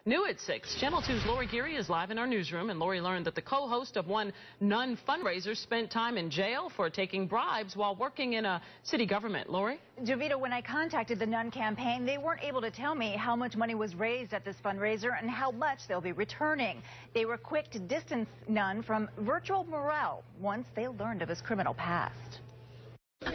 New at 6, Channel 2's Lori Geary is live in our newsroom, and Lori learned that the co-host of one nun fundraiser spent time in jail for taking bribes while working in a city government. Lori? Jovita, when I contacted the Nun campaign, they weren't able to tell me how much money was raised at this fundraiser and how much they'll be returning. They were quick to distance Nun from Virtual Morel once they learned of his criminal past.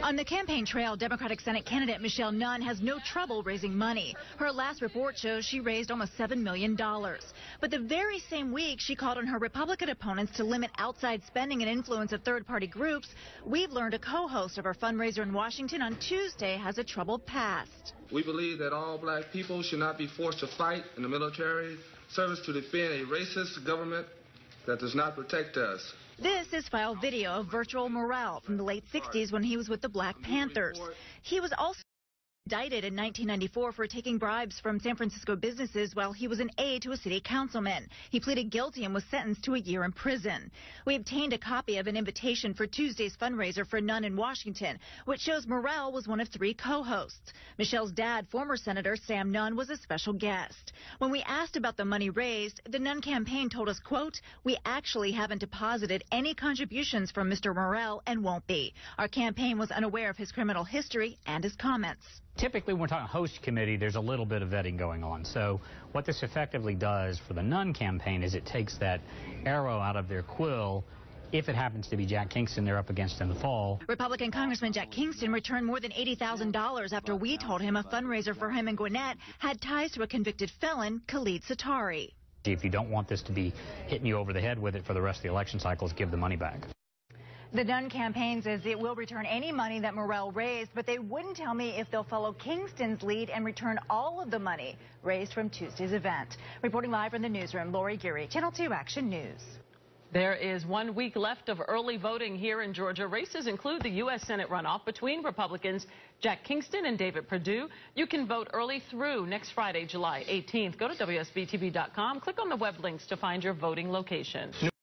On the campaign trail, Democratic Senate candidate Michelle Nunn has no trouble raising money. Her last report shows she raised almost $7 million. But the very same week, she called on her Republican opponents to limit outside spending and influence of third-party groups. We've learned a co-host of her fundraiser in Washington on Tuesday has a troubled past. We believe that all black people should not be forced to fight in the military service to defend a racist government that does not protect us. This is file video of Virtual Morel from the late 60s when he was with the Black Panthers. He was also indicted in 1994 for taking bribes from San Francisco businesses while he was an aide to a city councilman. He pleaded guilty and was sentenced to a year in prison. We obtained a copy of an invitation for Tuesday's fundraiser for Nunn in Washington, which shows Morel was one of 3 co-hosts. Michelle's dad, former Senator Sam Nunn, was a special guest. When we asked about the money raised, the Nunn campaign told us, quote, "We actually haven't deposited any contributions from Mr. Morel and won't be. Our campaign was unaware of his criminal history and his comments." Typically, when we're talking host committee, there's a little bit of vetting going on. So what this effectively does for the Nunn campaign is it takes that arrow out of their quill if it happens to be Jack Kingston they're up against in the fall. Republican Congressman Jack Kingston returned more than $80,000 after we told him a fundraiser for him and Gwinnett had ties to a convicted felon, Khalid Satari. If you don't want this to be hitting you over the head with it for the rest of the election cycles, give the money back. The Nunn campaign says it will return any money that Morel raised, but they wouldn't tell me if they'll follow Kingston's lead and return all of the money raised from Tuesday's event. Reporting live from the newsroom, Lori Geary, Channel 2 Action News. There is 1 week left of early voting here in Georgia. Races include the U.S. Senate runoff between Republicans Jack Kingston and David Perdue. You can vote early through next Friday, July 18th. Go to WSBTV.com. Click on the web links to find your voting location.